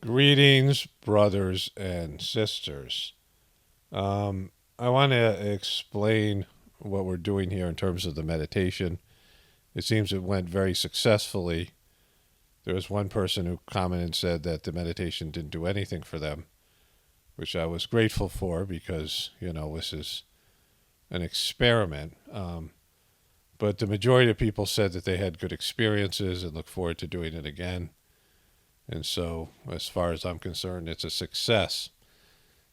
Greetings, brothers and sisters. I want to explain what we're doing here in terms of the meditation. It seems it went very successfully. There was one person who commented and said that the meditation didn't do anything for them, which I was grateful for because, this is an experiment. But the majority of people said that they had good experiences and look forward to doing it again. And so, as far as I'm concerned, it's a success,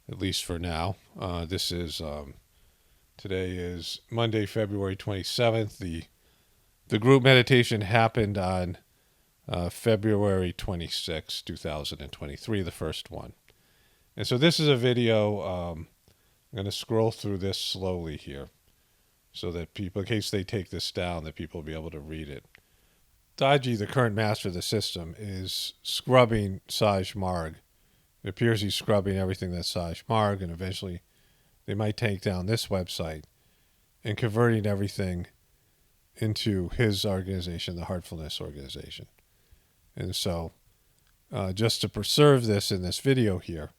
at least for now. Today is Monday, February 27th. The group meditation happened on February 26, 2023, the first one. And so this is a video. I'm going to scroll through this slowly here so that people, in case they take this down, that people will be able to read it. Daji, the current master of the system, is scrubbing Sahaj Marg. It appears he's scrubbing everything that's Sahaj Marg, and eventually they might take down this website and converting everything into his organization, the Heartfulness organization. And so, just to preserve this in this video here,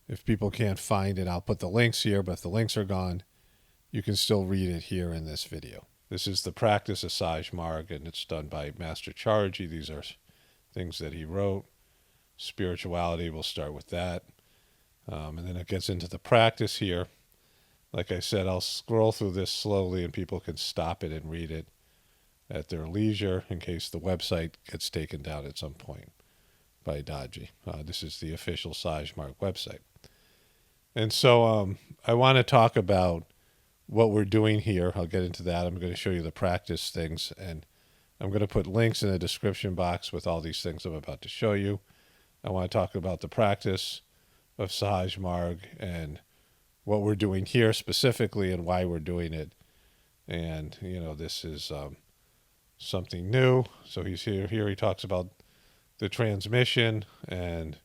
if people can't find it, I'll put the links here, but if the links are gone, you can still read it here in this video. This is the practice of Sahaj Marg, and it's done by Master Charji. These are things that he wrote. Spirituality, we'll start with that. And then it gets into the practice here. Like I said, I'll scroll through this slowly, and people can stop it and read it at their leisure in case the website gets taken down at some point by Daji. This is the official Sahaj Marg website. And so I want to talk about what we're doing here. I'll get into that. I'm going to show you the practice things, and I'm going to put links in the description box with all these things I'm about to show you. I want to talk about the practice of Sahaj Marg and what we're doing here specifically and why we're doing it. And, this is something new. So he's here. Here he talks about the transmission and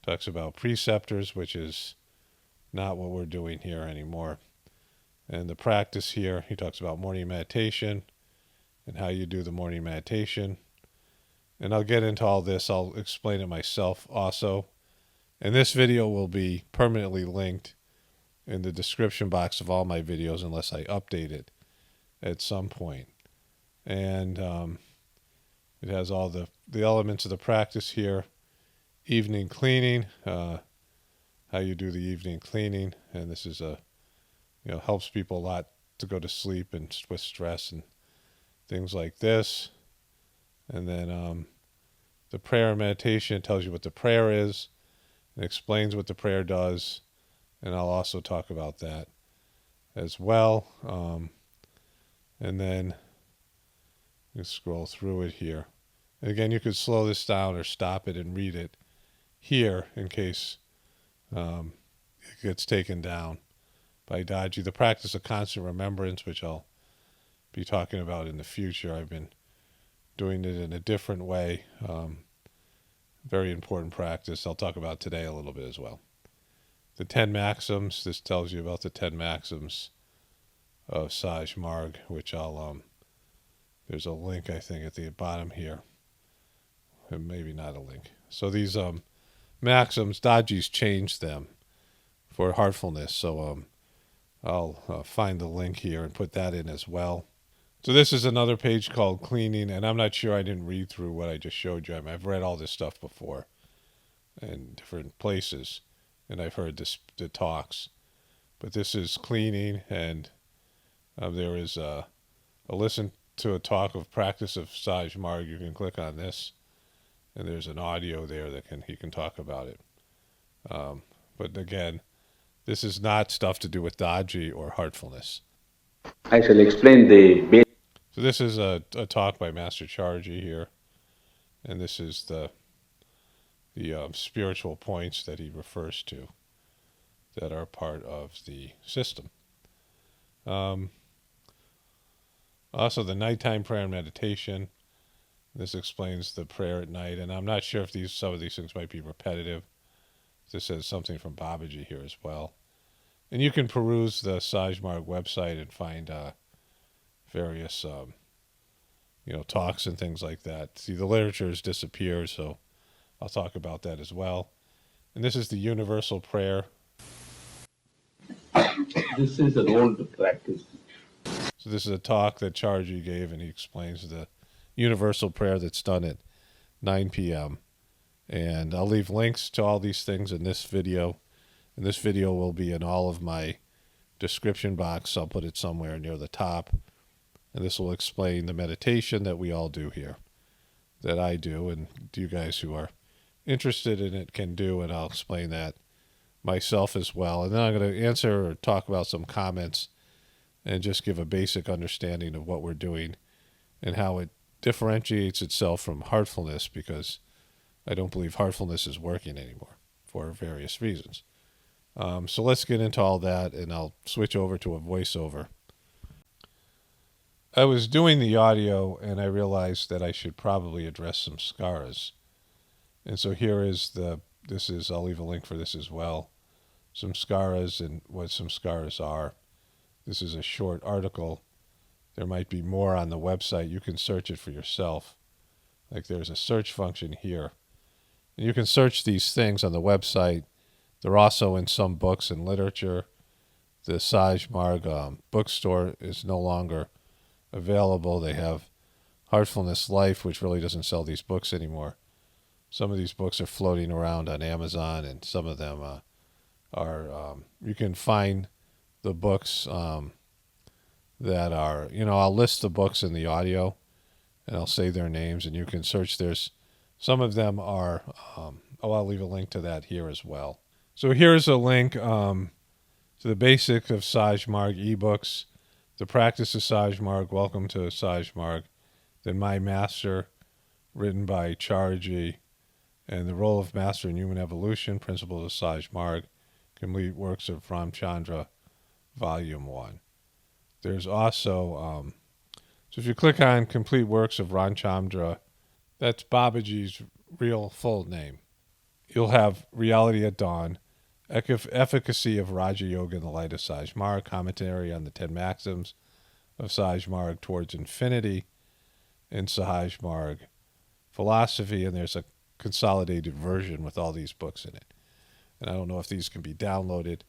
talks about preceptors, which is not what we're doing here anymore. And the practice here, he talks about morning meditation and how you do the morning meditation. And I'll get into all this. I'll explain it myself also. And this video will be permanently linked in the description box of all my videos unless I update it at some point. And it has all the elements of the practice here. Evening cleaning, how you do the evening cleaning. And this is helps people a lot to go to sleep and with stress and things like this. And then the prayer and meditation tells you what the prayer is and explains what the prayer does. And I'll also talk about that as well. And then you scroll through it here. And again, you could slow this down or stop it and read it here in case it gets taken down by Daji. The practice of constant remembrance, which I'll be talking about in the future. I've been doing it in a different way. Very important practice. I'll talk about today a little bit as well. The 10 maxims. This tells you about the 10 maxims of Sahaj Marg, which there's a link, I think, at the bottom here. Maybe not a link. So these maxims, Daji's changed them for heartfulness. So I'll find the link here and put that in as well. So this is another page called Cleaning, and I'm not sure, I didn't read through what I just showed you. I've read all this stuff before in different places, and I've heard the talks. But this is cleaning, and there is a listen to a talk of practice of Sahaj Marg. You can click on this, and there's an audio there that he can talk about it. But again, this is not stuff to do with Daji or heartfulness. I shall explain the basic. So this is a talk by Master Charji here, and this is the spiritual points that he refers to that are part of the system. Also, the nighttime prayer and meditation. This explains the prayer at night, and I'm not sure if some of these things might be repetitive. This says something from Babaji here as well. And you can peruse the Sahaj Marg website and find various, talks and things like that. See, the literature has disappeared, so I'll talk about that as well. And this is the universal prayer. This is an old practice. So this is a talk that Charji gave, and he explains the universal prayer that's done at 9 p.m. And I'll leave links to all these things in this video. And this video will be in all of my description box. I'll put it somewhere near the top. And this will explain the meditation that we all do here, that I do, and you guys who are interested in it can do, and I'll explain that myself as well. And then I'm going to answer or talk about some comments and just give a basic understanding of what we're doing and how it differentiates itself from heartfulness, because I don't believe heartfulness is working anymore for various reasons. So let's get into all that, and I'll switch over to a voiceover. I was doing the audio, and I realized that I should probably address some scars. And so here is I'll leave a link for this as well, some scars and what some scars are. This is a short article. There might be more on the website. You can search it for yourself. Like there's a search function here. And you can search these things on the website. They're also in some books and literature. The Sahaj Marg bookstore is no longer available. They have Heartfulness Life, which really doesn't sell these books anymore. Some of these books are floating around on Amazon, and some of them are you can find the books that are, I'll list the books in the audio, and I'll say their names, and you can search. Some of them are, I'll leave a link to that here as well. So here's a link to the Basic of Sahaj Marg ebooks, The Practice of Sahaj Marg, Welcome to Sahaj Marg, then My Master, written by Charji, and The Role of Master in Human Evolution, Principles of Sahaj Marg, Complete Works of Ramchandra, Volume 1. There's also, so if you click on Complete Works of Ramchandra, that's Babaji's real full name. You'll have Reality at Dawn, Efficacy of Raja Yoga in the Light of Sahaj Marg, Commentary on the 10 Maxims of Sahaj Marg Towards Infinity, and Sahaj Marg Philosophy, and there's a consolidated version with all these books in it. And I don't know if these can be downloaded.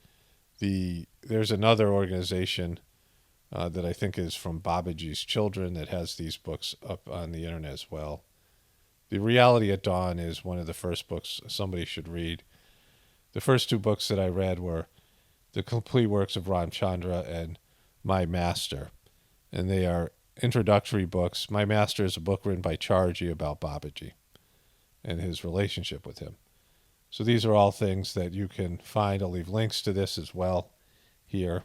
There's another organization that I think is from Babaji's children that has these books up on the internet as well. The Reality at Dawn is one of the first books somebody should read. The first two books that I read were The Complete Works of Ramchandra and My Master. And they are introductory books. My Master is a book written by Charji about Babaji and his relationship with him. So these are all things that you can find. I'll leave links to this as well here.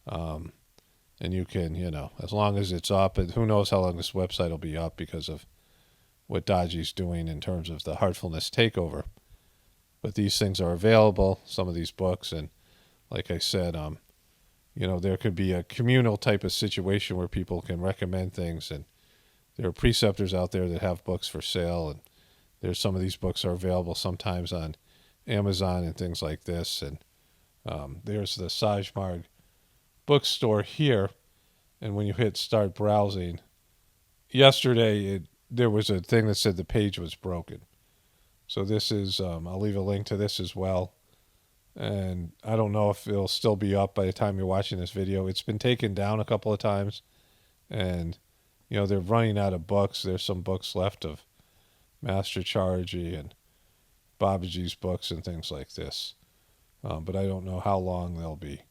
And you can, as long as it's up, and who knows how long this website will be up because of what Daji's doing in terms of the Heartfulness takeover. But these things are available, some of these books, and like I said, there could be a communal type of situation where people can recommend things, and there are preceptors out there that have books for sale, and there's some of these books are available sometimes on Amazon and things like this, and there's the Sahaj Marg bookstore here, and when you hit start browsing, yesterday there was a thing that said the page was broken. So this is, I'll leave a link to this as well. And I don't know if it'll still be up by the time you're watching this video. It's been taken down a couple of times. And, they're running out of books. There's some books left of Master Charji and Babaji's books and things like this. But I don't know how long they'll be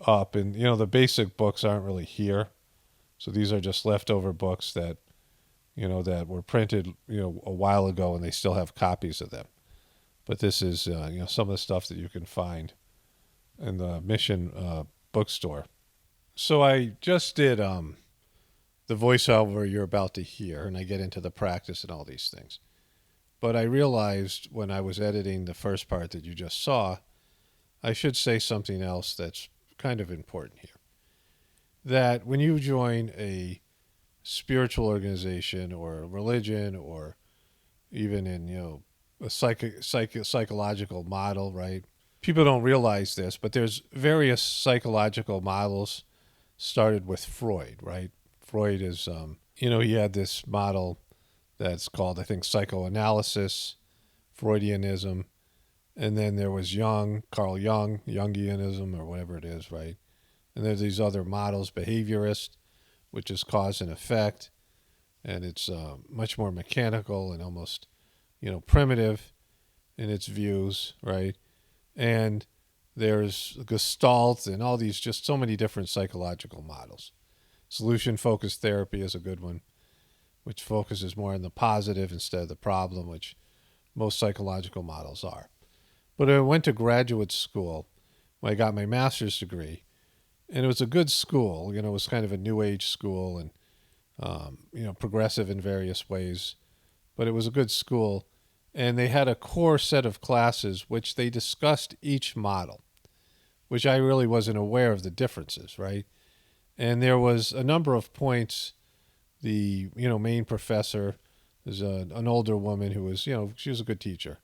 up. And, the basic books aren't really here. So these are just leftover books that that were printed, a while ago, and they still have copies of them. But this is, some of the stuff that you can find in the Mission bookstore. So I just did the voiceover you're about to hear, and I get into the practice and all these things. But I realized when I was editing the first part that you just saw, I should say something else that's kind of important here. That when you join a spiritual organization or a religion, or even in a psychological model, right? People don't realize this, but there's various psychological models started with Freud, right? Freud is he had this model that's called, I think, psychoanalysis, Freudianism, and then there was Carl Jung, Jungianism, or whatever it is, right? And there's these other models, behaviorist, which is cause and effect, and it's much more mechanical and almost, primitive in its views, right? And there's Gestalt and all these, just so many different psychological models. Solution-focused therapy is a good one, which focuses more on the positive instead of the problem, which most psychological models are. But I went to graduate school when I got my master's degree, and it was a good school. It was kind of a new age school and, progressive in various ways, but it was a good school. And they had a core set of classes which they discussed each model, which I really wasn't aware of the differences, right? And there was a number of points. The, main professor is an older woman who was, she was a good teacher.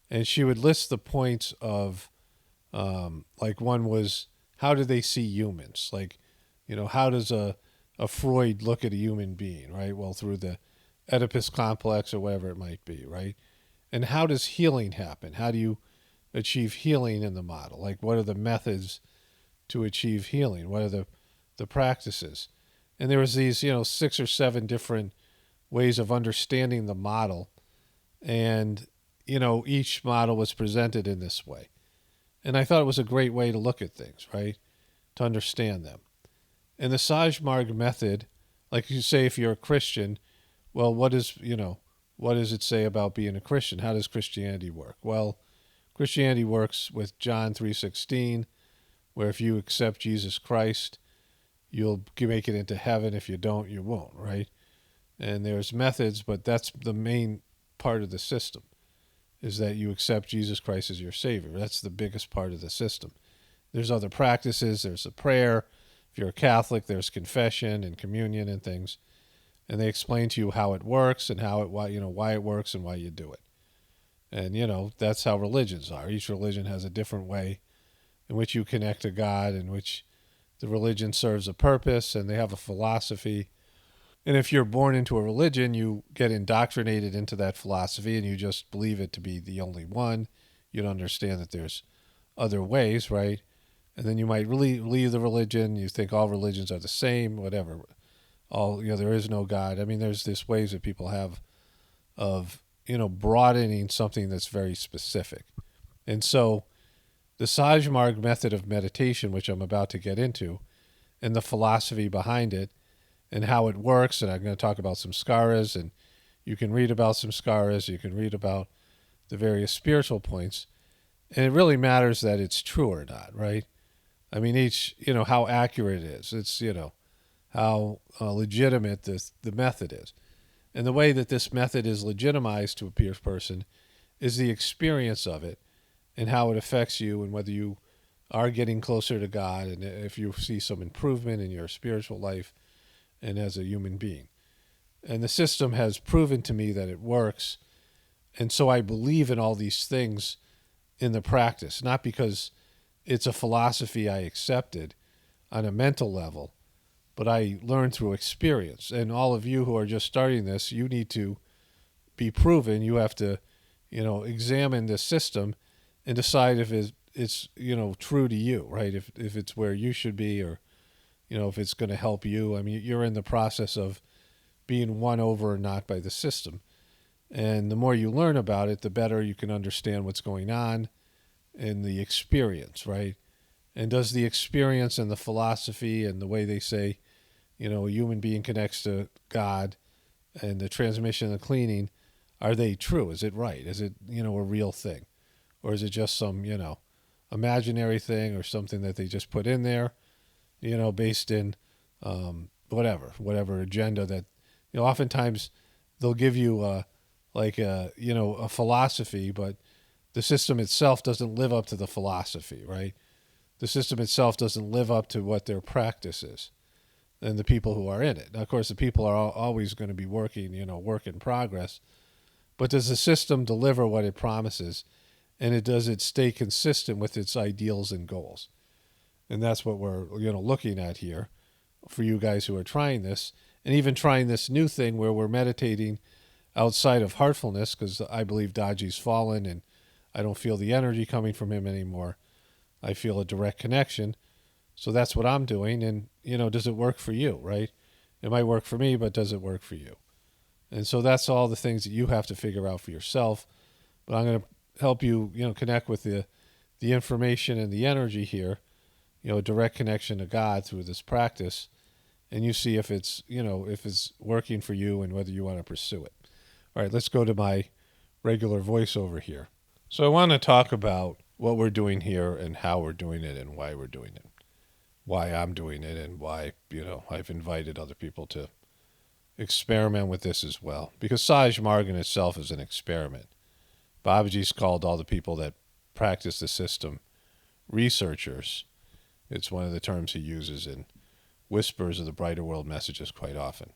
And she would list the points of, like one was, how do they see humans? Like, how does a Freud look at a human being, right? Well, through the Oedipus complex or whatever it might be, right? And how does healing happen? How do you achieve healing in the model? Like, what are the methods to achieve healing? What are the practices? And there was these, 6 or 7 different ways of understanding the model. And, each model was presented in this way. And I thought it was a great way to look at things, right? To understand them. And the Sahaj Marg method, like you say, if you're a Christian, well, what does it say about being a Christian? How does Christianity work? Well, Christianity works with John 3:16, where if you accept Jesus Christ, you'll make it into heaven. If you don't, you won't, right? And there's methods, but that's the main part of the system, is that you accept Jesus Christ as your Savior. That's the biggest part of the system. There's other practices. There's a prayer. If you're a Catholic, there's confession and communion and things. And they explain to you how it works and why it works and why you do it. And, that's how religions are. Each religion has a different way in which you connect to God, in which the religion serves a purpose, and they have a philosophy. And if you're born into a religion, you get indoctrinated into that philosophy and you just believe it to be the only one. You don't understand that there's other ways, right? And then you might really leave the religion. You think all religions are the same, whatever. There is no God. I mean, there's this ways that people have of, broadening something that's very specific. And so the Sahaj Marg method of meditation, which I'm about to get into, and the philosophy behind it, and how it works, and I'm going to talk about samskaras, and you can read about samskaras, you can read about the various spiritual points, and it really matters that it's true or not, right? I mean, how accurate it is. It's, how legitimate the method is. And the way that this method is legitimized to a person is the experience of it and how it affects you and whether you are getting closer to God and if you see some improvement in your spiritual life and as a human being. And the system has proven to me that it works. And so I believe in all these things in the practice, not because it's a philosophy I accepted on a mental level, but I learned through experience. And all of you who are just starting this, you need to be proven. You have to, examine the system and decide if it's true to you, right? If it's where you should be or, if it's going to help you. I mean, you're in the process of being won over or not by the system. And the more you learn about it, the better you can understand what's going on in the experience, right? And does the experience and the philosophy and the way they say, a human being connects to God and the transmission and the cleaning, are they true? Is it right? Is it, a real thing? Or is it just some, imaginary thing or something that they just put in there, based in whatever agenda that, oftentimes they'll give you a philosophy, but the system itself doesn't live up to the philosophy, right? The system itself doesn't live up to what their practice is and the people who are in it. Now, of course, the people are always going to be working, work in progress, but does the system deliver what it promises? And does it stay consistent with its ideals and goals? And that's what we're looking at here for you guys who are trying this, and even trying this new thing where we're meditating outside of heartfulness, because I believe Daji's fallen and I don't feel the energy coming from him anymore. I feel a direct connection. So that's what I'm doing. And, does it work for you, right? It might work for me, but does it work for you? And so that's all the things that you have to figure out for yourself. But I'm going to help you, connect with the information and the energy here, a direct connection to God through this practice. And you see if it's, if it's working for you and whether you want to pursue it. All right, let's go to my regular voiceover here. So I want to talk about what we're doing here and how we're doing it and why we're doing it, why I'm doing it, and why, I've invited other people to experiment with this as well. Because Sahaj Marg in itself is an experiment. Babaji's called all the people that practice the system researchers. It's one of the terms he uses in Whispers of the Brighter World messages quite often.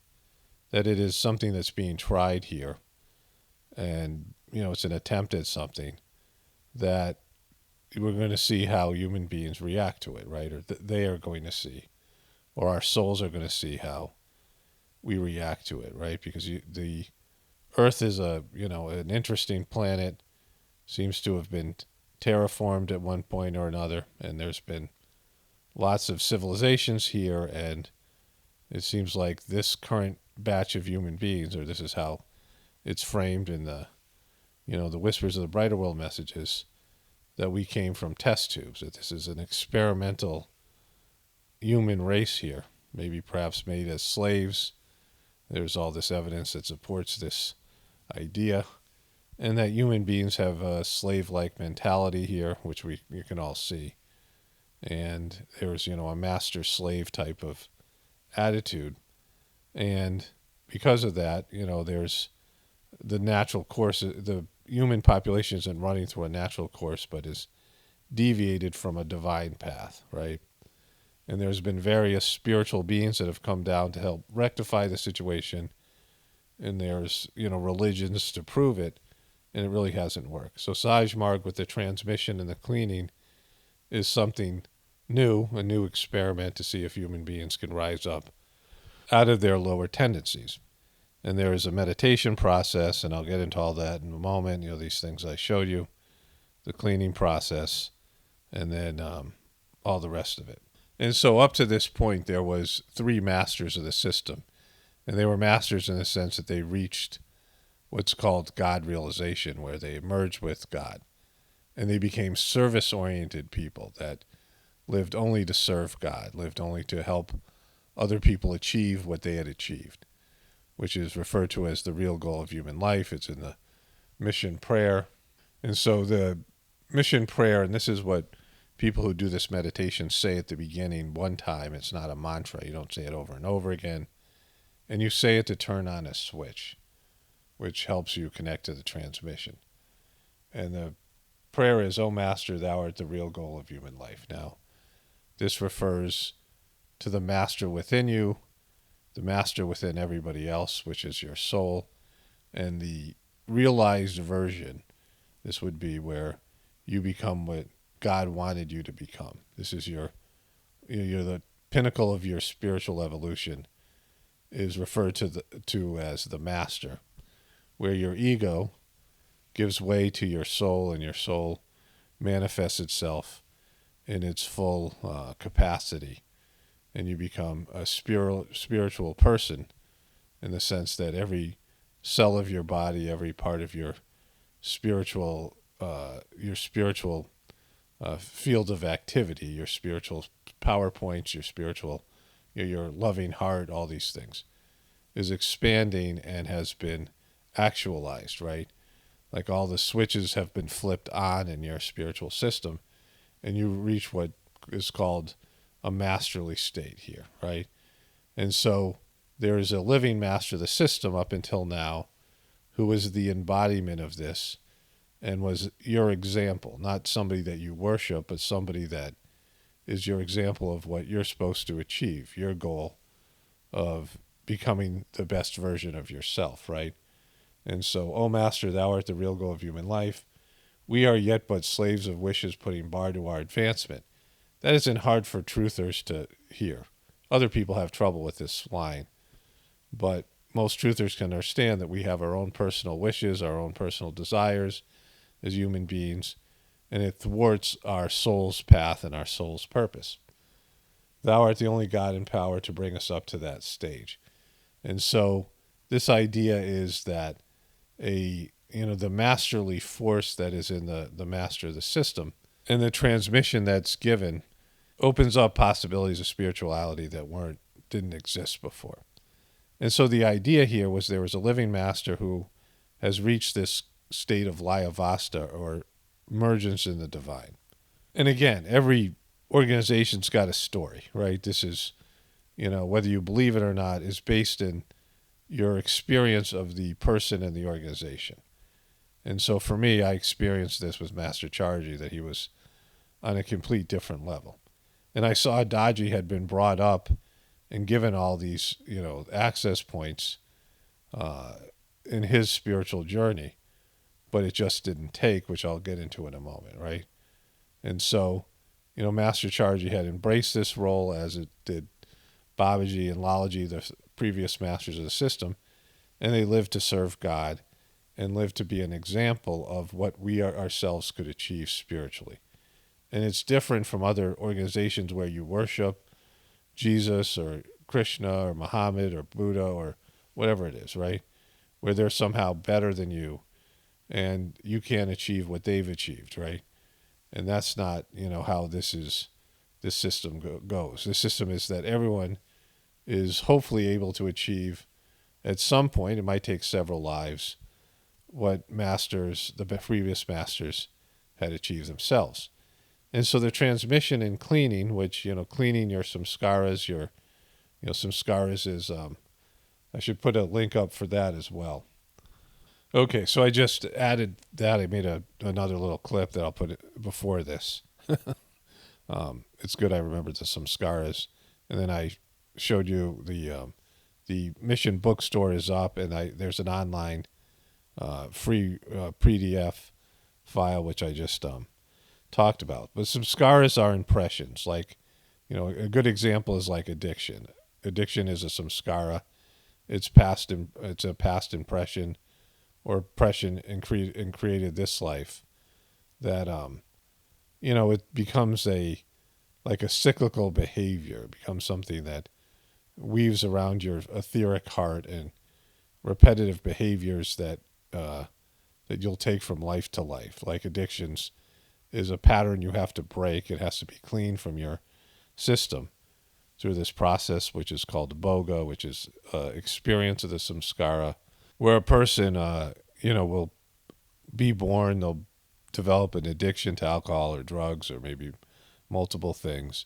That it is something that's being tried here. And, it's an attempt at something that we're going to see how human beings react to it, right? Or they are going to see, or our souls are going to see how we react to it, right? Because the Earth is an interesting planet, seems to have been terraformed at one point or another, and there's been lots of civilizations here, and it seems like this current batch of human beings, or this is how it's framed in the Whispers of the Brighter World messages, that we came from test tubes, that this is an experimental human race here, maybe perhaps made as slaves. There's all this evidence that supports this idea, and that human beings have a slave-like mentality here, which you can all see. And there's, a master-slave type of attitude. And because of that, there's the natural course. The human population isn't running through a natural course, but is deviated from a divine path, right? And there's been various spiritual beings that have come down to help rectify the situation. And there's, religions to prove it. And it really hasn't worked. So Sahaj Marg with the transmission and the cleaning is something new, a new experiment to see if human beings can rise up out of their lower tendencies. And there is a meditation process, and I'll get into all that in a moment. These things I showed you, the cleaning process, and then all the rest of it. And so up to this point, there was 3 masters of the system. And they were masters in the sense that they reached what's called God realization, where they merged with God. And they became service-oriented people that lived only to serve God, lived only to help other people achieve what they had achieved, which is referred to as the real goal of human life. It's in the mission prayer. And so the mission prayer, and this is what people who do this meditation say at the beginning one time. It's not a mantra. You don't say it over and over again. And you say it to turn on a switch, which helps you connect to the transmission. And the prayer is, "O Master, thou art the real goal of human life." Now, this refers to the master within you, the master within everybody else, which is your soul, and the realized version. This would be where you become what God wanted you to become. This is you're the pinnacle of your spiritual evolution, is referred to as the master, where your ego gives way to your soul, and your soul manifests itself in its full capacity, and you become a spiritual person in the sense that every cell of your body, every part of your spiritual field of activity, your spiritual power points, your spiritual, your loving heart, all these things, is expanding and has been actualized, right? Like all the switches have been flipped on in your spiritual system, and you reach what is called a masterly state here, right? And so there is a living master of the system up until now who was the embodiment of this and was your example, not somebody that you worship, but somebody that is your example of what you're supposed to achieve, your goal of becoming the best version of yourself, right? And so, "O Master, thou art the real goal of human life. We are yet but slaves of wishes, putting bar to our advancement." That isn't hard for truthers to hear. Other people have trouble with this line. But most truthers can understand that we have our own personal wishes, our own personal desires as human beings, and it thwarts our soul's path and our soul's purpose. Thou art the only God in power to bring us up to that stage. And so this idea is that the masterly force that is in the master of the system and the transmission that's given opens up possibilities of spirituality that didn't exist before. And so the idea here was there was a living master who has reached this state of Layavasta, or emergence in the divine. And again, every organization's got a story, right? This is, whether you believe it or not, is based in your experience of the person and the organization. And so for me, I experienced this with Master Charji, that he was on a complete different level. And I saw Daji had been brought up and given all these, access points in his spiritual journey, but it just didn't take, which I'll get into in a moment, right? And so, Master Charji had embraced this role, as it did Babaji and Lalaji, the previous masters of the system, and they lived to serve God and lived to be an example of what we ourselves could achieve spiritually. And it's different from other organizations where you worship Jesus or Krishna or Muhammad or Buddha or whatever it is, right? Where they're somehow better than you and you can't achieve what they've achieved, right? And that's not, how this system goes. The system is that everyone is hopefully able to achieve at some point, it might take several lives, what the previous masters had achieved themselves. And so the transmission and cleaning, which, cleaning your samskaras, samskaras is, I should put a link up for that as well. Okay, so I just added that. I made another little clip that I'll put before this. It's good I remembered the samskaras. And then I showed you the mission bookstore is up, and there's an online free PDF file, which I just talked about. But samskaras are impressions. Like, a good example is like addiction. Addiction is a samskara. It's a past impression or impression and created this life that, it becomes like a cyclical behavior. It becomes something that weaves around your etheric heart, and repetitive behaviors that you'll take from life to life. Like addictions is a pattern you have to break. It has to be cleaned from your system through this process, which is called boga, which is experience of the samskara, where a person, will be born, they'll develop an addiction to alcohol or drugs or maybe multiple things,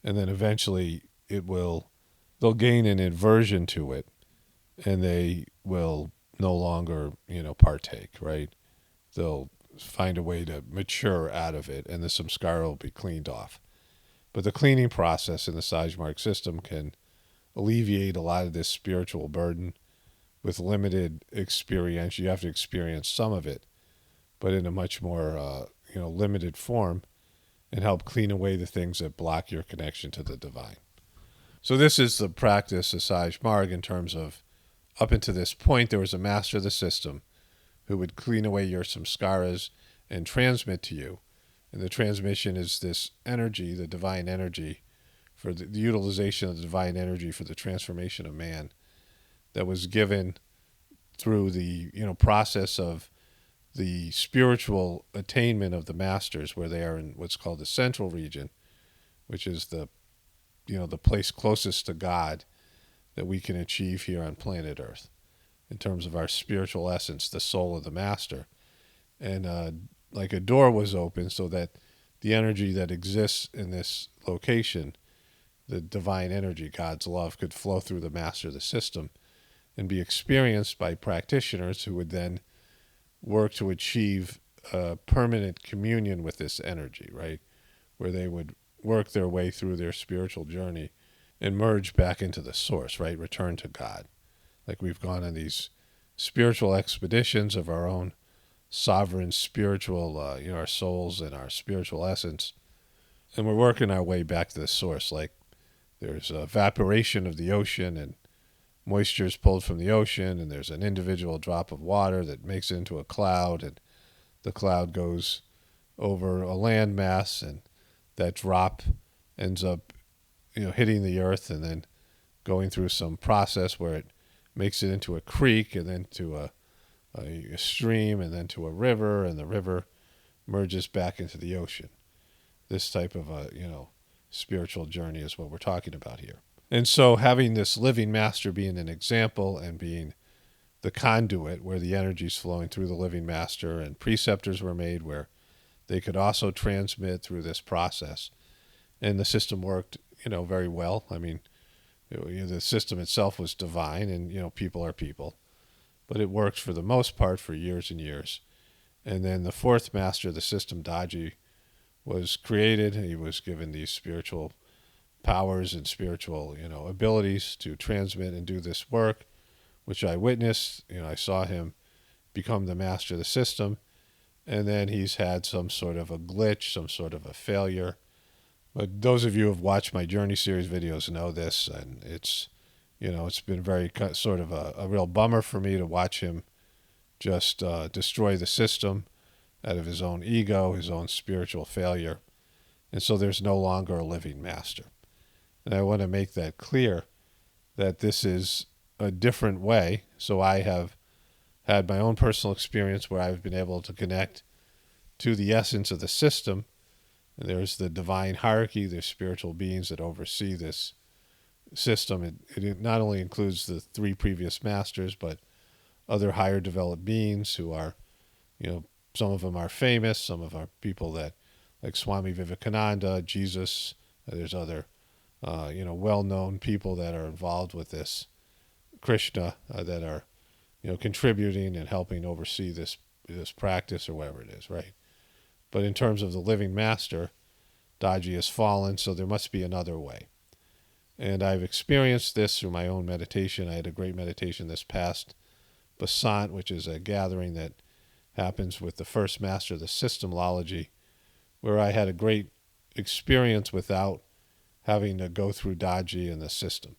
and then eventually they'll gain an aversion to it, and they will no longer, partake, right? They'll find a way to mature out of it, and the samskara will be cleaned off. But the cleaning process in the Sahaj Marg system can alleviate a lot of this spiritual burden with limited experience. You have to experience some of it, but in a much more, limited form, and help clean away the things that block your connection to the divine. So this is the practice of Sahaj Marg in terms of, up until this point, there was a master of the system who would clean away your samskaras and transmit to you. And the transmission is this energy, the divine energy, for the utilization of the divine energy for the transformation of man, that was given through the process of the spiritual attainment of the masters, where they are in what's called the central region, which is the place closest to God that we can achieve here on planet Earth in terms of our spiritual essence, the soul of the master. And like a door was open so that the energy that exists in this location, the divine energy, God's love, could flow through the master of the system and be experienced by practitioners who would then work to achieve permanent communion with this energy, right? Where they would work their way through their spiritual journey and merge back into the source, right? Return to God. Like we've gone on these spiritual expeditions of our own sovereign spiritual, our souls and our spiritual essence. And we're working our way back to the source. Like there's evaporation of the ocean, and moisture is pulled from the ocean, and there's an individual drop of water that makes it into a cloud, and the cloud goes over a land mass, and that drop ends up, hitting the earth and then going through some process where it makes it into a creek and then to a stream and then to a river, and the river merges back into the ocean. This type of spiritual journey is what we're talking about here. And so having this living master being an example and being the conduit where the energy is flowing through the living master, and preceptors were made where they could also transmit through this process. And the system worked, very well. I mean, the system itself was divine, and, people are people. But it worked for the most part for years and years. And then the fourth master of the system, Daji, was created. He was given these spiritual powers and spiritual, abilities to transmit and do this work, which I witnessed. I saw him become the master of the system. And then he's had some sort of a glitch, some sort of a failure. But those of you who have watched my Journey series videos know this, and it's been very sort of a real bummer for me to watch him just destroy the system out of his own ego, his own spiritual failure. And so there's no longer a living master. And I want to make that clear that this is a different way. So I have had my own personal experience where I've been able to connect to the essence of the system. And there's the divine hierarchy, there's spiritual beings that oversee this system. It not only includes the three previous masters, but other higher developed beings who are, some of them are famous, some of them are people that, like Swami Vivekananda, Jesus, there's other, well-known people that are involved with this, Krishna, that are, contributing and helping oversee this practice or whatever it is, right? But in terms of the living master, Daji has fallen, so there must be another way. And I've experienced this through my own meditation. I had a great meditation this past Basant, which is a gathering that happens with the first master of the systemology, where I had a great experience without having to go through Daji and the system.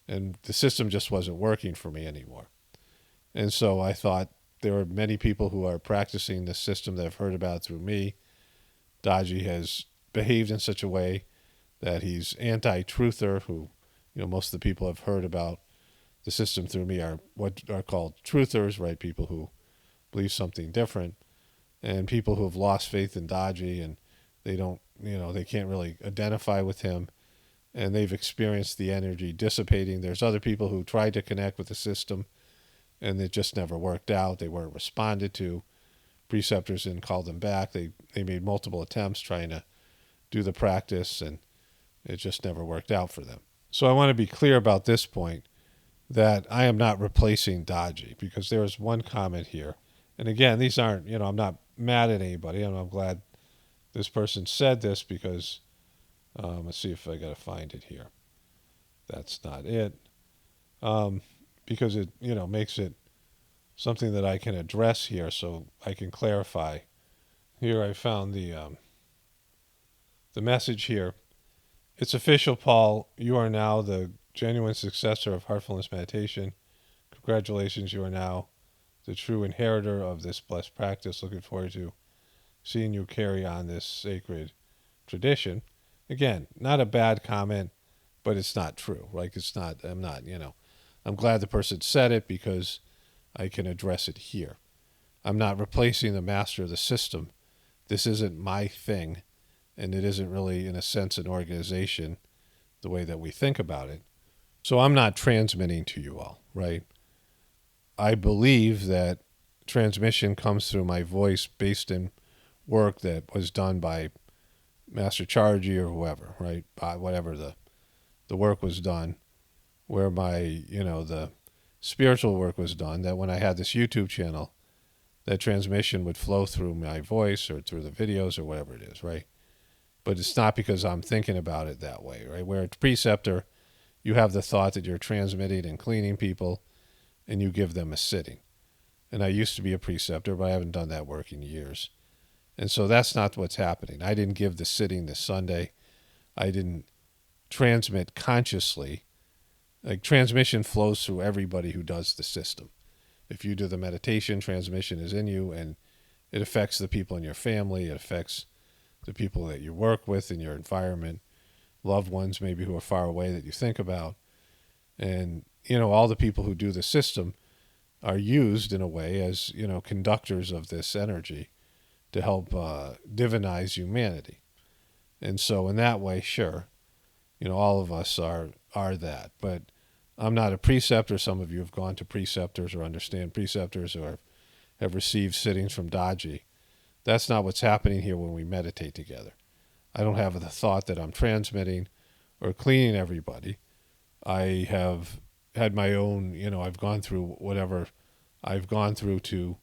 And the system just wasn't working for me anymore. And so I thought, there are many people who are practicing this system that have heard about it through me. Daji has behaved in such a way that he's anti-truther, who, most of the people have heard about the system through me are what are called truthers, right? People who believe something different, and people who have lost faith in Daji, and they don't, they can't really identify with him, and they've experienced the energy dissipating. There's other people who tried to connect with the system, and it just never worked out. They weren't responded to. Preceptors didn't call them back. They made multiple attempts trying to do the practice, and it just never worked out for them. So I want to be clear about this point, that I am not replacing Daji, because there is one comment here. And again, these aren't, I'm not mad at anybody, and I'm glad this person said this, because, let's see if I got to find it here. That's not it. Because it, makes it something that I can address here, so I can clarify. Here I found the message here. It's official, Paul. You are now the genuine successor of Heartfulness Meditation. Congratulations, you are now the true inheritor of this blessed practice. Looking forward to seeing you carry on this sacred tradition. Again, not a bad comment, but it's not true. Like, I'm glad the person said it, because I can address it here. I'm not replacing the master of the system. This isn't my thing, and it isn't really, in a sense, an organization the way that we think about it. So I'm not transmitting to you all, right? I believe that transmission comes through my voice based in work that was done by Master Charji or whoever, right? By whatever the work was done, where my, the spiritual work was done, that when I had this YouTube channel, that transmission would flow through my voice or through the videos or whatever it is, right? But it's not because I'm thinking about it that way, right? Where a preceptor, you have the thought that you're transmitting and cleaning people, and you give them a sitting. And I used to be a preceptor, but I haven't done that work in years. And so that's not what's happening. I didn't give the sitting this Sunday. I didn't transmit consciously like transmission flows through everybody who does the system. If you do the meditation, transmission is in you, and it affects the people in your family. It affects the people that you work with in your environment, loved ones maybe who are far away that you think about. And, all the people who do the system are used in a way as, conductors of this energy to help divinize humanity. And so in that way, sure, all of us are that. But I'm not a preceptor. Some of you have gone to preceptors or understand preceptors or have received sittings from Daji. That's not what's happening here when we meditate together. I don't have the thought that I'm transmitting or cleaning everybody. I have had my own, I've gone through whatever I've gone through to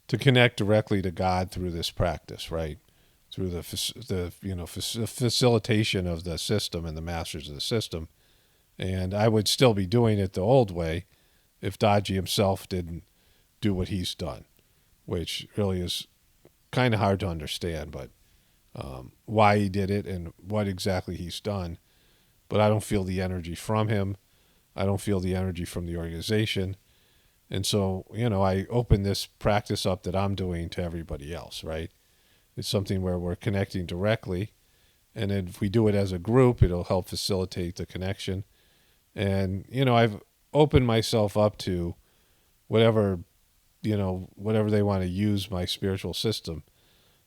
connect directly to God through this practice, right? Through the facilitation of the system and the masters of the system. And I would still be doing it the old way if Daji himself didn't do what he's done, which really is kind of hard to understand, but why he did it and what exactly he's done. But I don't feel the energy from him. I don't feel the energy from the organization. And so, I open this practice up that I'm doing to everybody else, right? It's something where we're connecting directly. And if we do it as a group, it'll help facilitate the connection. And, I've opened myself up to whatever they want to use my spiritual system.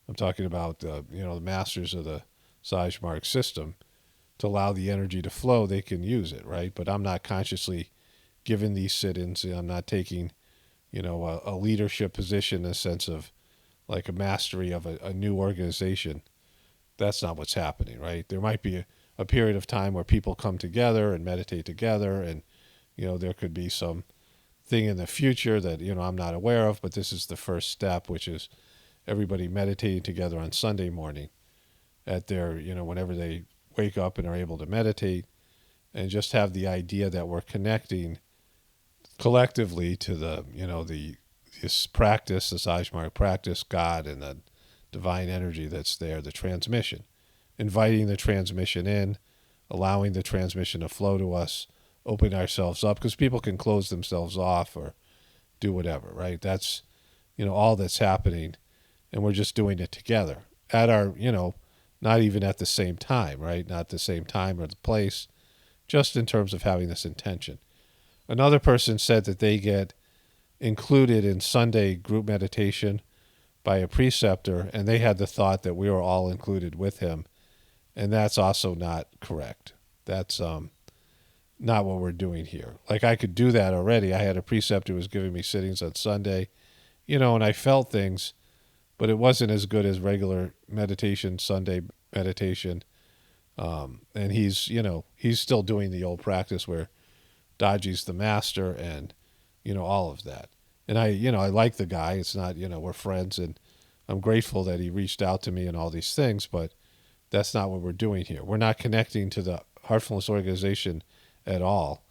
I'm talking about, the masters of the Sahaj Marg system to allow the energy to flow. They can use it, right? But I'm not consciously given these sit-ins. I'm not taking, a leadership position in a sense of like a mastery of a new organization. That's not what's happening, right? There might be a period of time where people come together and meditate together, and, there could be some thing in the future that, I'm not aware of, but this is the first step, which is everybody meditating together on Sunday morning at their, whenever they wake up and are able to meditate, and just have the idea that we're connecting collectively to this practice, the Sahaj Marg practice, God and the divine energy that's there, the transmission, inviting the transmission in, allowing the transmission to flow to us, opening ourselves up, because people can close themselves off or do whatever, right? That's, all that's happening, and we're just doing it together at our, not even at the same time, right? Not the same time or the place, just in terms of having this intention. Another person said that they get included in Sunday group meditation by a preceptor, and they had the thought that we were all included with him, and that's also not correct. That's not what we're doing here. Like, I could do that already. I had a preceptor who was giving me sittings on Sunday, and I felt things, but it wasn't as good as regular meditation, Sunday meditation. And he's still doing the old practice where Daji's the master and, all of that. And I like the guy. It's not, we're friends, and I'm grateful that he reached out to me and all these things, but that's not what we're doing here. We're not connecting to the Heartfulness organization at all.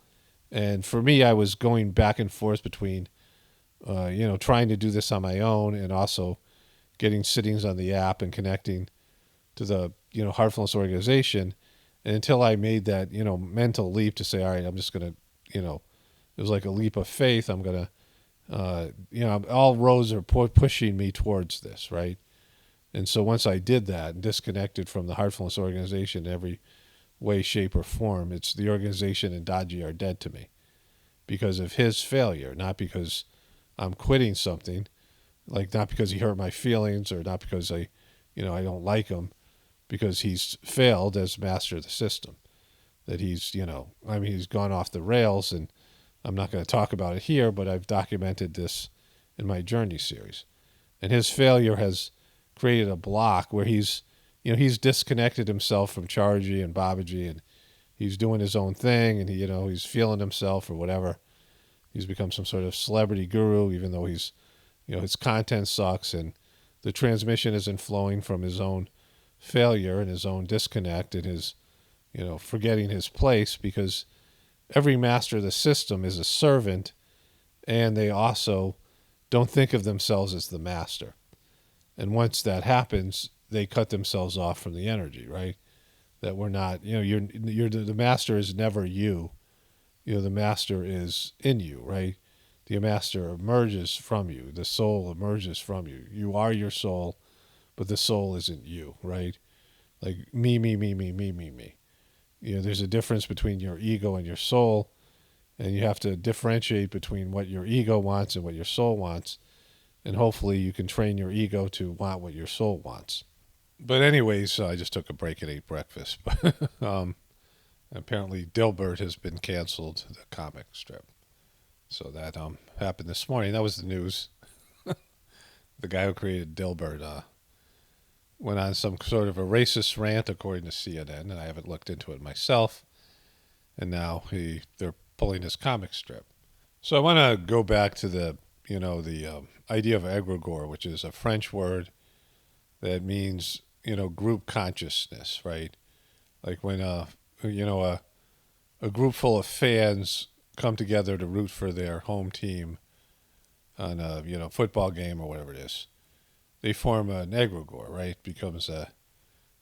And for me, I was going back and forth between, trying to do this on my own and also getting sittings on the app and connecting to the, Heartfulness organization. And until I made that, mental leap to say, all right, I'm just going to, it was like a leap of faith. I'm going to, all roads are pushing me towards this, right? And so once I did that and disconnected from the Heartfulness organization in every way, shape, or form, it's the organization and Daji are dead to me because of his failure, not because I'm quitting something, like not because he hurt my feelings or not because I don't like him, because he's failed as master of the system. That he's, he's gone off the rails, and I'm not going to talk about it here, but I've documented this in my Journey series. And his failure has created a block where he's disconnected himself from Charji and Babaji, and he's doing his own thing, and he's feeling himself or whatever. He's become some sort of celebrity guru, even though he's, his content sucks, and the transmission isn't flowing from his own failure and his own disconnect and his, forgetting his place, because every master of the system is a servant, and they also don't think of themselves as the master. And once that happens, they cut themselves off from the energy, right? That we're not, you're the master is never you. the master is in you, right? The master emerges from you. The soul emerges from you. You are your soul, but the soul isn't you, right? Like me, me, me, me, me, me, me. There's a difference between your ego and your soul, and you have to differentiate between what your ego wants and what your soul wants. And hopefully you can train your ego to want what your soul wants. But anyways, I just took a break and ate breakfast. Apparently Dilbert has been canceled, the comic strip. So that happened this morning. That was the news. The guy who created Dilbert went on some sort of a racist rant, according to CNN, and I haven't looked into it myself. And now they're pulling his comic strip. So I want to go back to the idea of egregore, which is a French word that means group consciousness, right? Like when a group full of fans come together to root for their home team on a football game or whatever it is, they form an egregore, right? Becomes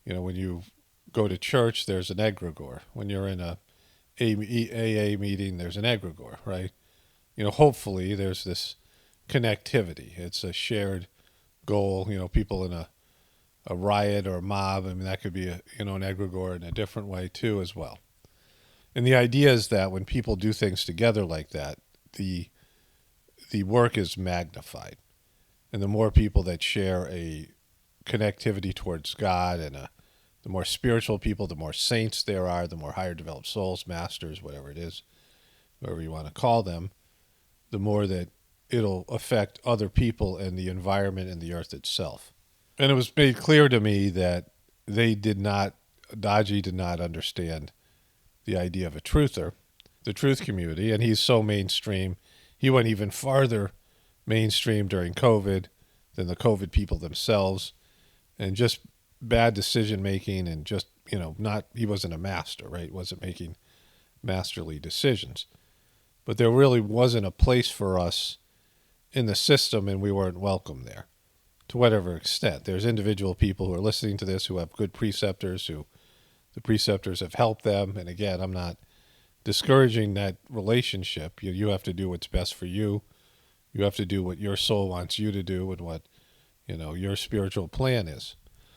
when you go to church, there's an egregore. When you're in a AA meeting, there's an egregore, right? Hopefully there's this connectivity. It's a shared goal. People in a riot or a mob. I mean, that could be an egregore in a different way too, as well. And the idea is that when people do things together like that, the work is magnified, and the more people that share a connectivity towards God and the more spiritual people, the more saints there are, the more higher developed souls, masters, whatever it is, whatever you want to call them, the more that it'll affect other people and the environment and the earth itself. And it was made clear to me that Daji did not understand the idea of a truther, the truth community, and he's so mainstream. He went even farther mainstream during COVID than the COVID people themselves, and just bad decision making, and just he wasn't a master, right? He wasn't making masterly decisions. But there really wasn't a place for us in the system, and we weren't welcome there to whatever extent. There's individual people who are listening to this who have good preceptors, who the preceptors have helped them. And again, I'm not discouraging that relationship. You have to do what's best for you. You have to do what your soul wants you to do and what your spiritual plan is.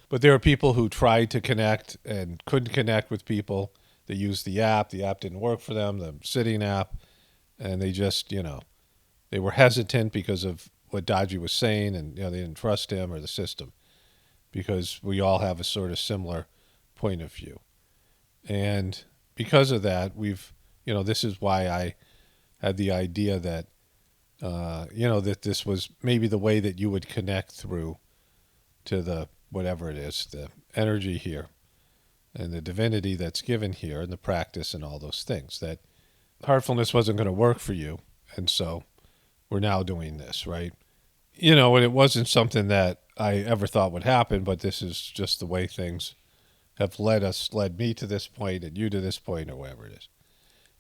But there are people who tried to connect and couldn't connect with people. They used the app. The app didn't work for them, the sitting app. And they just, they were hesitant because of what Daji was saying, and they didn't trust him or the system, because we all have a sort of similar point of view. And because of that, this is why I had the idea that, that this was maybe the way that you would connect through to the whatever it is, the energy here and the divinity that's given here and the practice and all those things, that heartfulness wasn't going to work for you. And so we're now doing this, right? And it wasn't something that I ever thought would happen, but this is just the way things have led me to this point and you to this point, or whatever it is.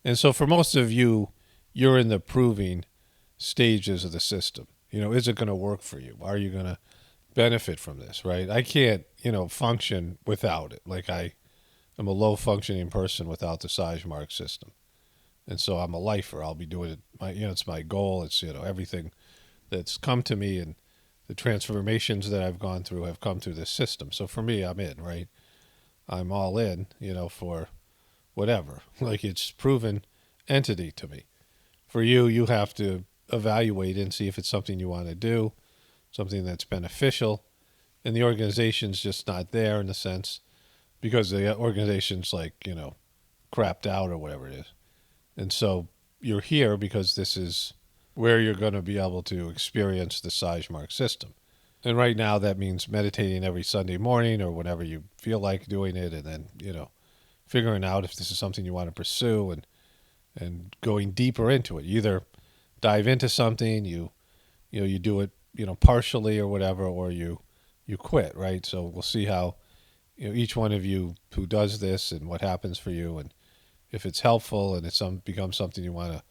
And so for most of you, you're in the proving stages of the system. Is it going to work for you? Are you going to benefit from this, right? I can't, function without it. Like I'm a low functioning person without the Sahaj Marg system. And so I'm a lifer. I'll be doing it. It's my goal. It's, everything that's come to me and the transformations that I've gone through have come through this system. So for me, I'm in, right? I'm all in, for whatever. Like, it's proven entity to me. For you, you have to evaluate and see if it's something you want to do, something that's beneficial. And the organization's just not there in the sense, because the organization's crapped out or whatever it is. And so you're here because this is where you're going to be able to experience the Sahaj Marg system. And right now that means meditating every Sunday morning or whenever you feel like doing it, and then, figuring out if this is something you want to pursue, and going deeper into it. You either dive into something, you do it, partially or whatever, or you quit, right? So we'll see how, each one of you who does this and what happens for you, and if it's helpful and it's becomes something you want to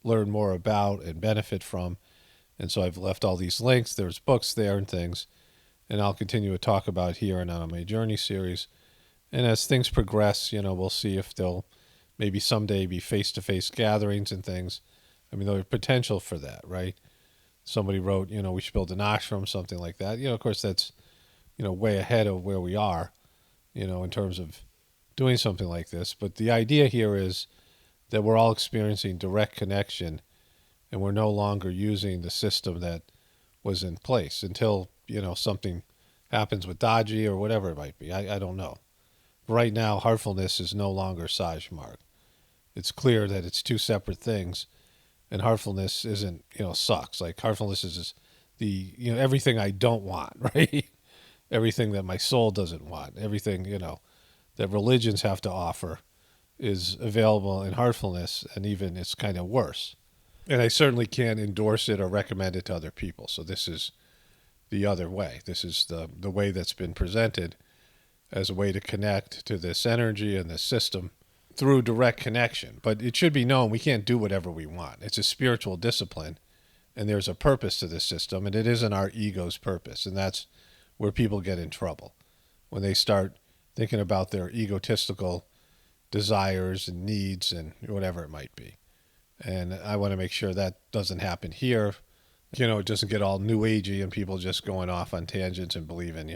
learn more about and benefit from. And so I've left all these links. There's books there and things, and I'll continue to talk about here and on my journey series. And as things progress, we'll see if they'll maybe someday be face-to-face gatherings and things. I mean, there's potential for that, right? Somebody wrote, we should build an ashram, something like that. Of course, that's, way ahead of where we are, in terms of doing something like this. But the idea here is that we're all experiencing direct connection, and we're no longer using the system that was in place until, something happens with Dodgy or whatever it might be. I don't know. Right now, heartfulness is no longer Sahaj Marg. It's clear that it's two separate things, and heartfulness isn't, sucks. Like heartfulness is the, everything I don't want, right? Everything that my soul doesn't want, everything, that religions have to offer is available in heartfulness, and even it's kind of worse. And I certainly can't endorse it or recommend it to other people. So this is the other way. This is the way that's been presented as a way to connect to this energy and this system through direct connection. But it should be known we can't do whatever we want. It's a spiritual discipline, and there's a purpose to this system, and it isn't our ego's purpose. And that's where people get in trouble, when they start thinking about their egotistical desires and needs and whatever it might be. And I want to make sure that doesn't happen here. It doesn't get all new agey and people just going off on tangents and believe in,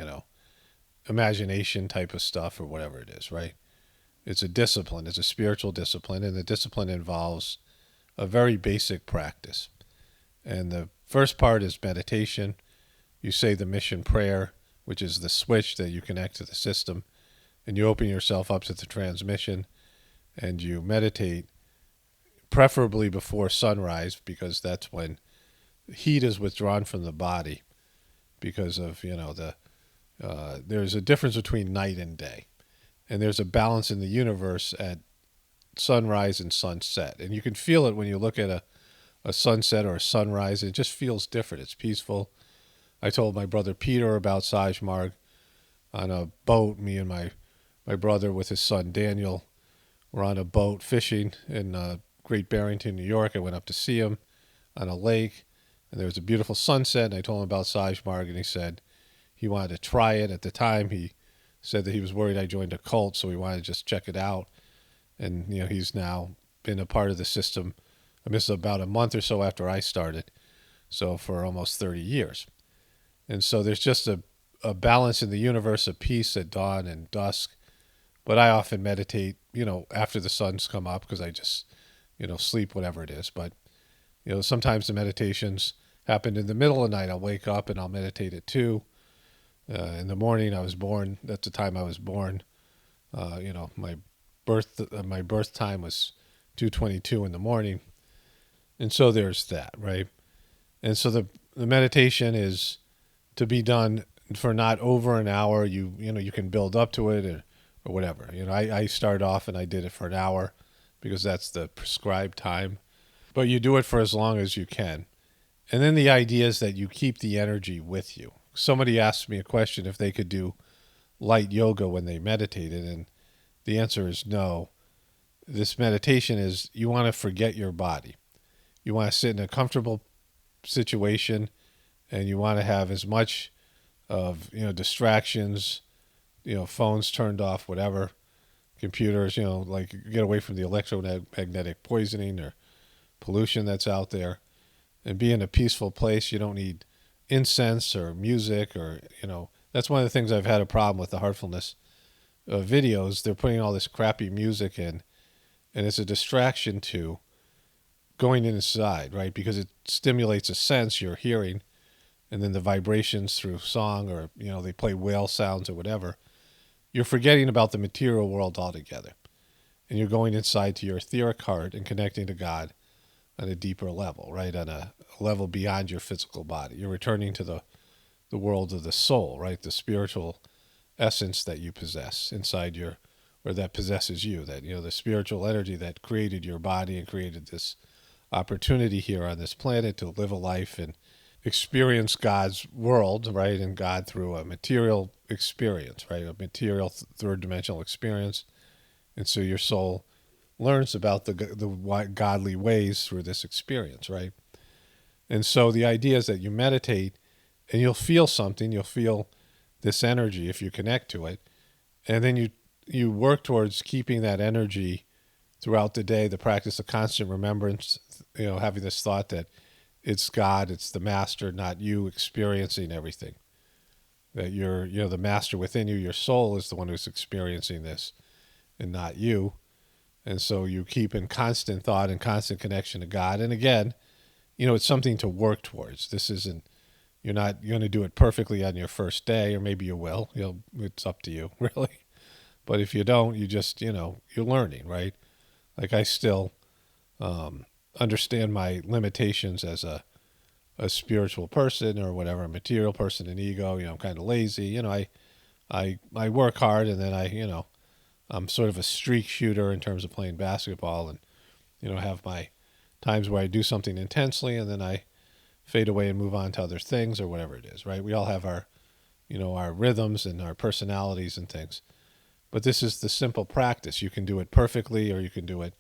imagination type of stuff or whatever it is, right? It's a discipline. It's a spiritual discipline, and the discipline involves a very basic practice. And the first part is meditation. You say the mission prayer, which is the switch that you connect to the system, and you open yourself up to the transmission, and you meditate, preferably before sunrise, because that's when heat is withdrawn from the body because of, there's a difference between night and day. And there's a balance in the universe at sunrise and sunset. And you can feel it when you look at a sunset or a sunrise. It just feels different. It's peaceful. I told my brother Peter about Sahaj Marg on a boat. Me and my brother with his son Daniel were on a boat fishing in Great Barrington, New York. I went up to see him on a lake, and there was a beautiful sunset. And I told him about Sahaj Marg, and he said he wanted to try it. At the time, he said that he was worried I joined a cult, so he wanted to just check it out. And, he's now been a part of the system. I missed about a month or so after I started, so for almost 30 years. And so there's just a balance in the universe of peace at dawn and dusk. But I often meditate, after the sun's come up, because I just, sleep, whatever it is. But, sometimes the meditations happen in the middle of the night. I'll wake up and I'll meditate at 2. In the morning, I was born. That's the time I was born. My birth time was 2:22 in the morning, and so there's that, right? And so the meditation is to be done for not over an hour. You can build up to it or whatever. I started off and I did it for an hour because that's the prescribed time, but you do it for as long as you can. And then the idea is that you keep the energy with you. Somebody asked me a question if they could do light yoga when they meditated, and the answer is no. This meditation is you want to forget your body. You want to sit in a comfortable situation, and you want to have as much of, distractions, phones turned off, whatever, computers, like get away from the electromagnetic poisoning or pollution that's out there, and be in a peaceful place. You don't need incense or music or, that's one of the things I've had a problem with the heartfulness videos. They're putting all this crappy music in, and it's a distraction to going inside, right? Because it stimulates a sense you're hearing, and then the vibrations through song or, they play whale sounds or whatever. You're forgetting about the material world altogether, and you're going inside to your etheric heart and connecting to God on a deeper level, right? On a level beyond your physical body. You're returning to the world of the soul, right? The spiritual essence that you possess inside or that possesses you, that, the spiritual energy that created your body and created this opportunity here on this planet to live a life and experience God's world, right? And God through a material experience, right? A material third dimensional experience. And so your soul learns about the godly ways through this experience, right? And so the idea is that you meditate and you'll feel something. You'll feel this energy if you connect to it. And then you work towards keeping that energy throughout the day, the practice of constant remembrance, having this thought that it's God, it's the master, not you experiencing everything. That you're, the master within you, your soul is the one who's experiencing this and not you. And so you keep in constant thought and constant connection to God. And again, it's something to work towards. This isn't, you're not going to do it perfectly on your first day, or maybe you will. It's up to you, really. But if you don't, you just, you're learning, right? Like I still understand my limitations as a spiritual person or whatever, a material person, an ego. I'm kind of lazy. I work hard, and then I'm sort of a streak shooter in terms of playing basketball, and have my times where I do something intensely, and then I fade away and move on to other things or whatever it is, right? We all have our our rhythms and our personalities and things. But this is the simple practice. You can do it perfectly, or you can do it,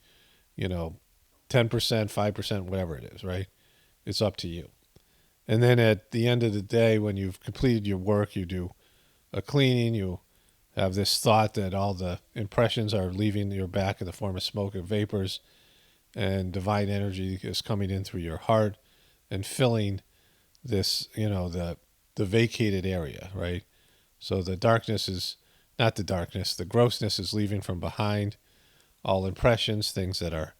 10%, 5%, whatever it is, right? It's up to you. And then at the end of the day, when you've completed your work, you do a cleaning. You have this thought that all the impressions are leaving your back in the form of smoke and vapors, and divine energy is coming in through your heart and filling this, the vacated area, right? So the darkness is not the darkness, the grossness is leaving from behind. All impressions, things that are,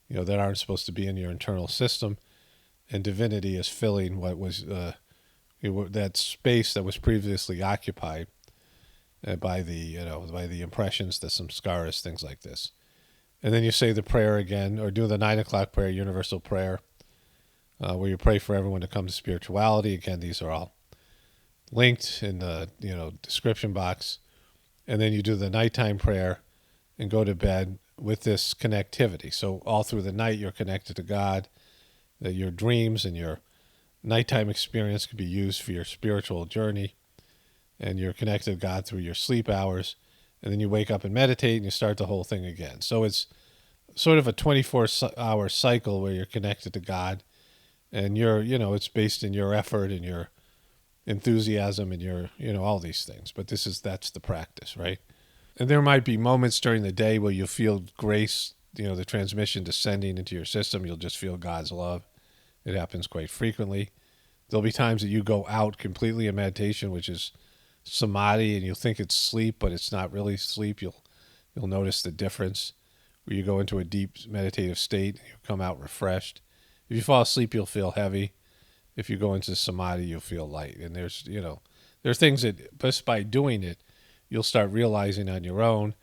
that aren't supposed to be in your internal system, and divinity is filling what was that space that was previously occupied by the impressions, the samskaras, things like this. And then you say the prayer again, or do the 9 o'clock prayer, universal prayer, where you pray for everyone to come to spirituality. Again, these are all linked in the description box. And then you do the nighttime prayer and go to bed with this connectivity. So all through the night, you're connected to God. That your dreams and your nighttime experience could be used for your spiritual journey, and you're connected to God through your sleep hours. And then you wake up and meditate, and you start the whole thing again. So it's sort of a 24-hour cycle where you're connected to God, and it's based in your effort and your enthusiasm and your, all these things. But that's the practice, right? And there might be moments during the day where you'll feel grace, the transmission descending into your system. You'll just feel God's love. It happens quite frequently. There'll be times that you go out completely in meditation, which is samadhi, and you'll think it's sleep, but it's not really sleep. You'll notice the difference where you go into a deep meditative state, and you come out refreshed. If you fall asleep, you'll feel heavy. If you go into samadhi, you'll feel light. And there are things that just by doing it, you'll start realizing on your own.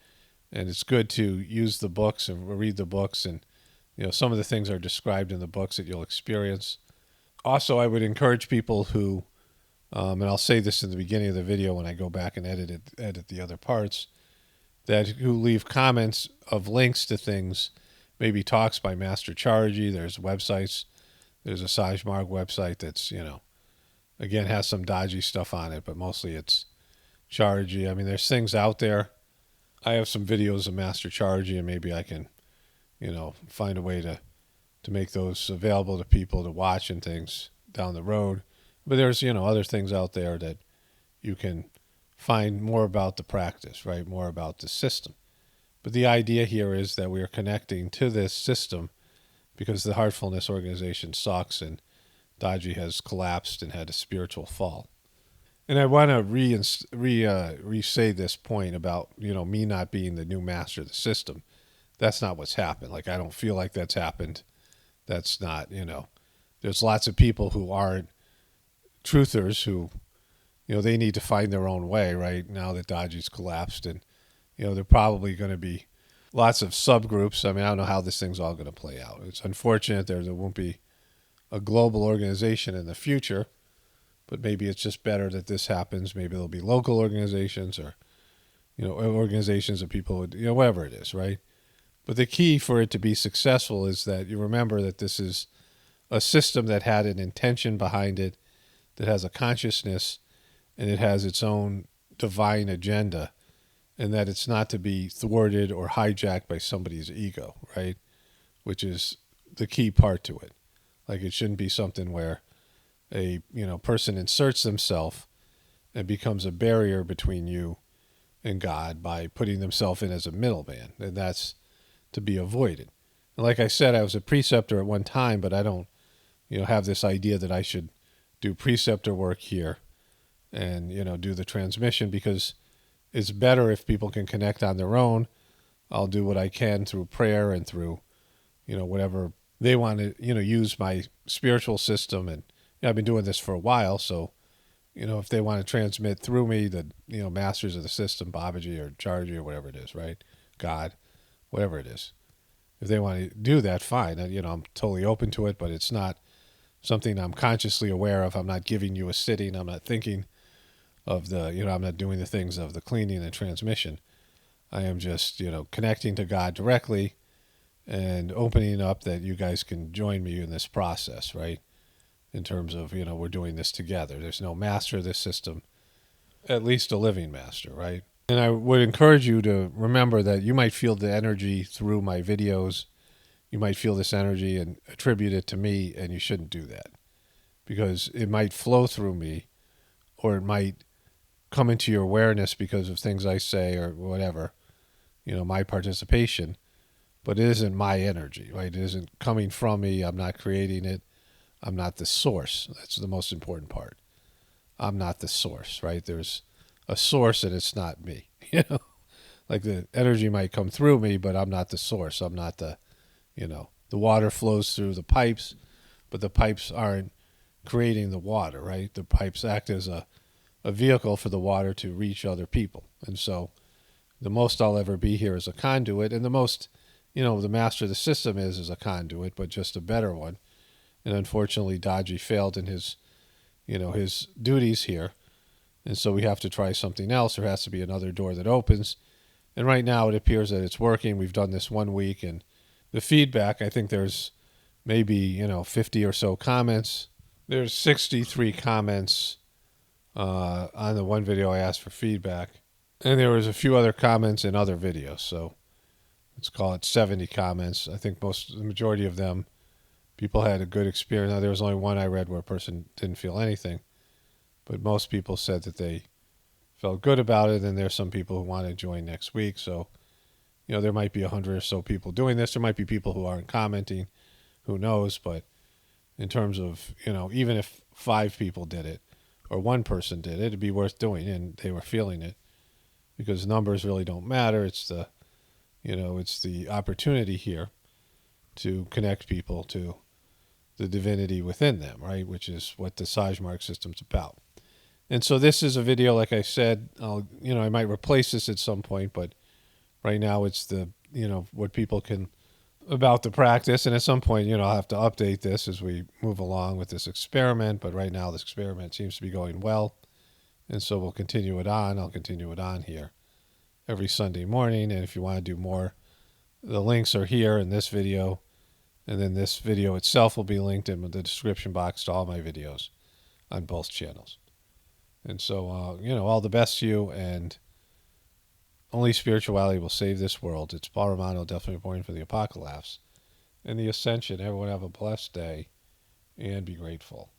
And it's good to use the books and read the books, and some of the things are described in the books that you'll experience. Also, I would encourage people who, and I'll say this in the beginning of the video when I go back and edit the other parts, who leave comments of links to things, maybe talks by Master Charji. There's websites. There's a Sahaj Marg website that's, again, has some dodgy stuff on it, but mostly it's Charji. I mean, there's things out there. I have some videos of Master Charji, and maybe I can, find a way to make those available to people to watch and things down the road. But there's, other things out there that you can find more about the practice, right? More about the system. But the idea here is that we are connecting to this system because the Heartfulness organization sucks, and Daji has collapsed and had a spiritual fall. And I want to re-say this point about, me not being the new master of the system. That's not what's happened. Like, I don't feel like that's happened. That's not, there's lots of people who aren't truthers who, they need to find their own way, right? Now that Daji's collapsed, and, they're probably going to be lots of subgroups. I mean, I don't know how this thing's all going to play out. It's unfortunate there won't be a global organization in the future, but maybe it's just better that this happens. Maybe there'll be local organizations, or, organizations of people, whatever it is, right? But the key for it to be successful is that you remember that this is a system that had an intention behind it, that has a consciousness, and it has its own divine agenda, and that it's not to be thwarted or hijacked by somebody's ego, right? Which is the key part to it. Like, it shouldn't be something where a person inserts themselves and becomes a barrier between you and God by putting themselves in as a middleman. And that's to be avoided. And like I said, I was a preceptor at one time, but I don't, have this idea that I should do preceptor work here and, do the transmission, because it's better if people can connect on their own. I'll do what I can through prayer and through, whatever they want to, use my spiritual system. And I've been doing this for a while. So, if they want to transmit through me, the, masters of the system, Babaji or Charji or whatever it is, right? God, whatever it is. If they want to do that, fine. I'm totally open to it, but it's not something I'm consciously aware of. I'm not giving you a sitting. I'm not thinking of the, I'm not doing the things of the cleaning and transmission. I am just, connecting to God directly and opening up that you guys can join me in this process, right? In terms of, we're doing this together. There's no master of this system, at least a living master, right? And I would encourage you to remember that you might feel the energy through my videos. You might feel this energy and attribute it to me, and you shouldn't do that, because it might flow through me, or it might come into your awareness because of things I say or whatever, my participation, but it isn't my energy, right? It isn't coming from me. I'm not creating it. I'm not the source. That's the most important part. I'm not the source, right? There's a source and it's not me, like the energy might come through me, but I'm not the source. I'm not the, the water flows through the pipes, but the pipes aren't creating the water, right? The pipes act as a vehicle for the water to reach other people. And so the most I'll ever be here is a conduit, and the most, the master of the system is a conduit, but just a better one. And unfortunately, Daji failed in his, his duties here. And so we have to try something else. There has to be another door that opens. And right now it appears that it's working. We've done this 1 week, and the feedback, I think there's maybe, 50 or so comments. There's 63 comments on the one video I asked for feedback. And there was a few other comments in other videos. So let's call it 70 comments. I think the majority of them, people had a good experience. Now, there was only one I read where a person didn't feel anything, but most people said that they felt good about it. And there's some people who want to join next week. So, there might be 100 or so people doing this. There might be people who aren't commenting. Who knows? But in terms of, even if 5 people did it or one person did it, it'd be worth doing, and they were feeling it, because numbers really don't matter. It's the, it's the opportunity here to connect people to the divinity within them, right? Which is what the Sahaj Marg system's about. And so this is a video, like I said, I might replace this at some point, but right now it's the, what people can, about the practice. And at some point, I'll have to update this as we move along with this experiment. But right now this experiment seems to be going well. And so we'll continue it on. I'll continue it on here every Sunday morning. And if you want to do more, the links are here in this video. And then this video itself will be linked in the description box to all my videos on both channels. And so, all the best to you, and only spirituality will save this world. It's Paramano, definitely important for the apocalypse and the ascension. Everyone have a blessed day and be grateful.